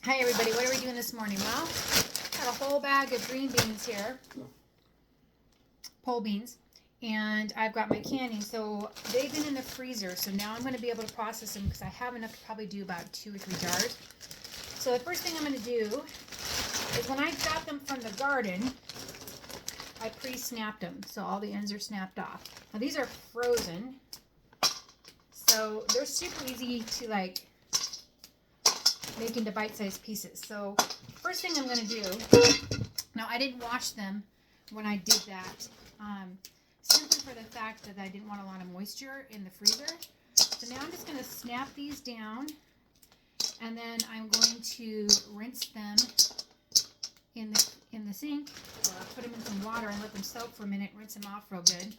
Hi everybody, what are we doing this morning? Well, got a whole bag of green beans here, pole beans, and I've got my canning. So they've been in the freezer, so now I'm going to be able to process them because I have enough to probably do about 2 or 3 jars. So the first thing I'm going to do is when I got them from the garden, I pre-snapped them, so all the ends are snapped off. Now these are frozen, so they're super easy to like make into bite-sized pieces. So first thing I'm going to do, now I didn't wash them when I did that, simply for the fact that I didn't want a lot of moisture in the freezer. So now I'm just going to snap these down, and then I'm going to rinse them in the sink, or put them in some water and let them soak for a minute, rinse them off real good.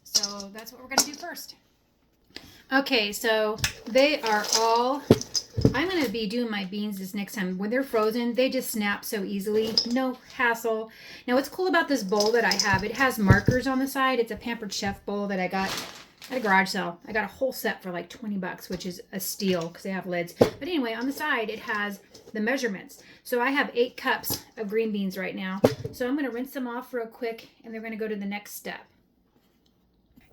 So that's what we're going to do first. Okay, so they are all, I'm going to be doing my beans this next time. When they're frozen, they just snap so easily. No hassle. Now, what's cool about this bowl that I have, it has markers on the side. It's a Pampered Chef bowl that I got at a garage sale. I got a whole set for like 20 bucks, which is a steal because they have lids. But anyway, on the side, it has the measurements. So I have 8 cups of green beans right now. So I'm going to rinse them off real quick, and they're going to go to the next step.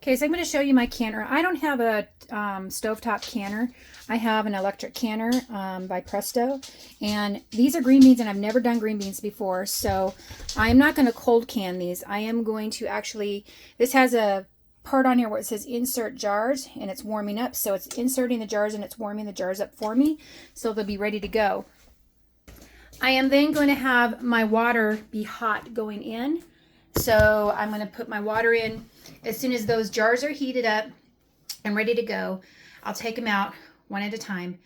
Okay, so I'm going to show you my canner. I don't have a stovetop canner. I have an electric canner by Presto. And these are green beans, and I've never done green beans before. So I'm not going to cold can these. I am going to actually, this has a part on here where it says insert jars, and it's warming up. So it's inserting the jars, and it's warming the jars up for me. So they'll be ready to go. I am then going to have my water be hot going in. So I'm going to put my water in. As soon as those jars are heated up and ready to go, I'll take them out one at a time.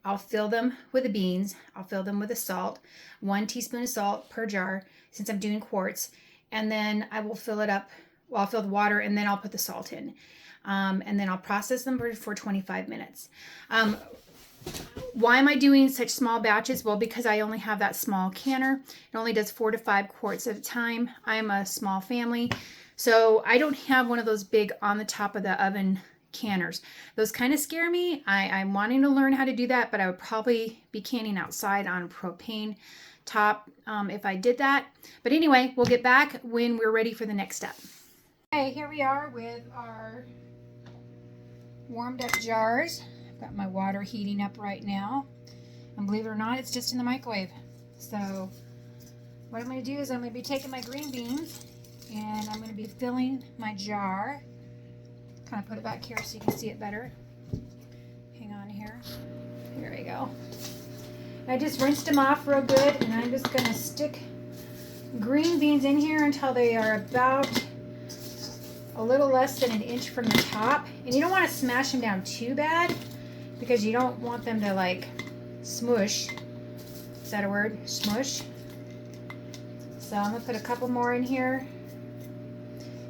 I'll fill them with the beans. I'll fill them with the salt, 1 teaspoon of salt per jar since I'm doing quarts. And then I will fill it up. Well, I'll fill the water, and then I'll put the salt in. And then I'll process them for 25 minutes. Why am I doing such small batches? Well, because I only have that small canner. It only does 4 to 5 quarts at a time. I'm a small family, so I don't have one of those big on the top of the oven canners. Those kind of scare me. I'm wanting to learn how to do that, but I would probably be canning outside on a propane top if I did that. But anyway, we'll get back when we're ready for the next step. Okay, here we are with our warmed up jars. I've got my water heating up right now, and believe it or not, it's just in the microwave. So what I'm going to do is I'm going to be taking my green beans, and I'm going to be filling my jar. Kind of put it back here so you can see it better. Hang on here. Here we go. I just rinsed them off real good, and I'm just going to stick green beans in here until they are about a little less than 1 inch from the top. And you don't want to smash them down too bad, because you don't want them to like smush. Is that a word? Smush. So I'm gonna put a couple more in here.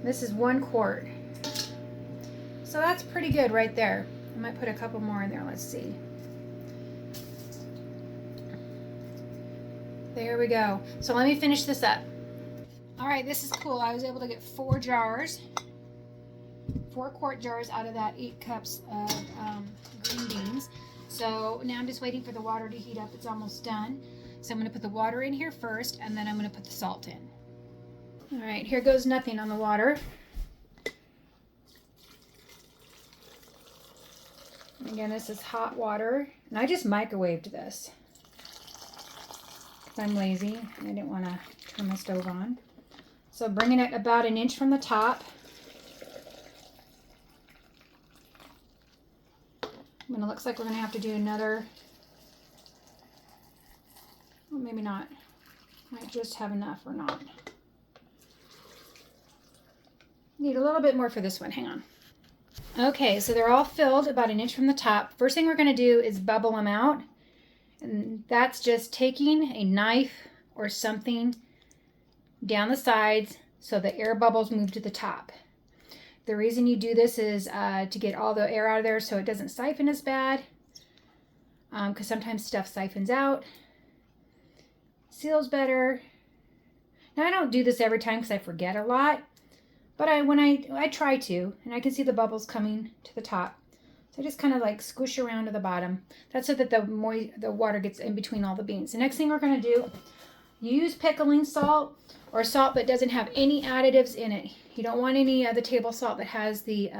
This is 1 quart. So that's pretty good right there. I might put a couple more in there. Let's see. There we go. So let me finish this up. All right, this is cool. I was able to get 4 jars, 4 quart jars out of that 8 cups of green beans. So now I'm just waiting for the water to heat up. It's almost done. So I'm going to put the water in here first, and then I'm going to put the salt in. All right, here goes nothing on the water. And again, this is hot water, and I just microwaved this because I'm lazy and I didn't want to turn my stove on. So bringing it about 1 inch from the top. And it looks like we're going to have to do another, well, maybe not. Might just have enough or not. Need a little bit more for this one. Hang on. Okay, so they're all filled about 1 inch from the top. First thing we're going to do is bubble them out. And that's just taking a knife or something down the sides so the air bubbles move to the top. The reason you do this is to get all the air out of there so it doesn't siphon as bad, because sometimes stuff siphons out. Seals better. Now I don't do this every time because I forget a lot, but when I try to, and I can see the bubbles coming to the top. So just kind of like squish around to the bottom. That's so that the water gets in between all the beans. The next thing we're going to do, use pickling salt or salt that doesn't have any additives in it. You don't want any of the table salt that has the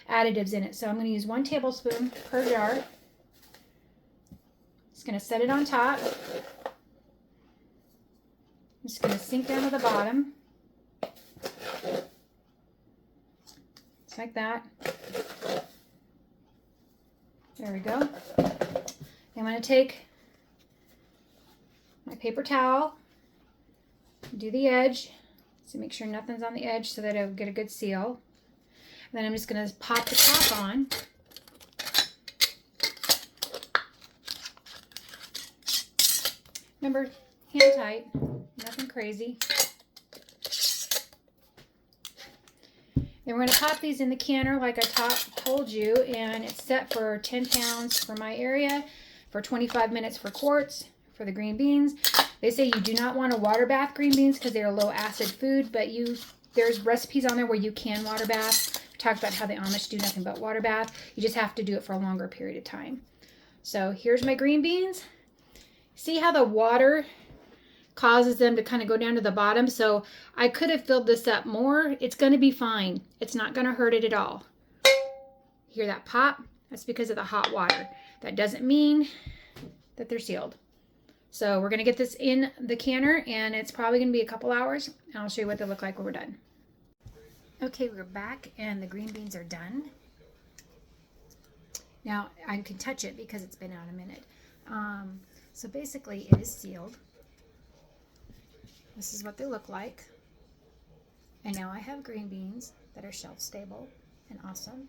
additives in it. So I'm going to use 1 tablespoon per jar. Just going to set it on top. I'm just going to sink down to the bottom. Just like that. There we go. I'm going to take my paper towel, do the edge, so make sure nothing's on the edge so that it'll get a good seal. And then I'm just going to pop the top on. Remember, hand tight, nothing crazy. Then we're going to pop these in the canner like I told you, and it's set for 10 pounds for my area, for 25 minutes for quarts for the green beans. They say you do not want to water bath green beans because they are low acid food, but there's recipes on there where you can water bath. We talked about how the Amish do nothing but water bath. You just have to do it for a longer period of time. So here's my green beans. See how the water causes them to kind of go down to the bottom? So I could have filled this up more. It's going to be fine. It's not going to hurt it at all. Hear that pop? That's because of the hot water. That doesn't mean that they're sealed. So we're going to get this in the canner, and it's probably going to be a couple hours, and I'll show you what they look like when we're done. Okay, we're back, and the green beans are done. Now, I can touch it because it's been out a minute. So basically, it is sealed. This is what they look like. And now I have green beans that are shelf stable and awesome.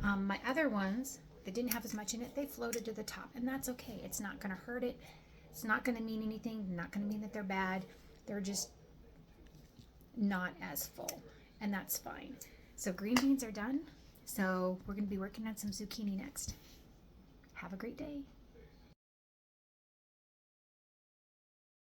My other ones that didn't have as much in it, they floated to the top, and that's okay. It's not going to hurt it. It's not going to mean anything. Not going to mean that they're bad. They're just not as full, and that's fine. So green beans are done. So we're going to be working on some zucchini next. Have a great day.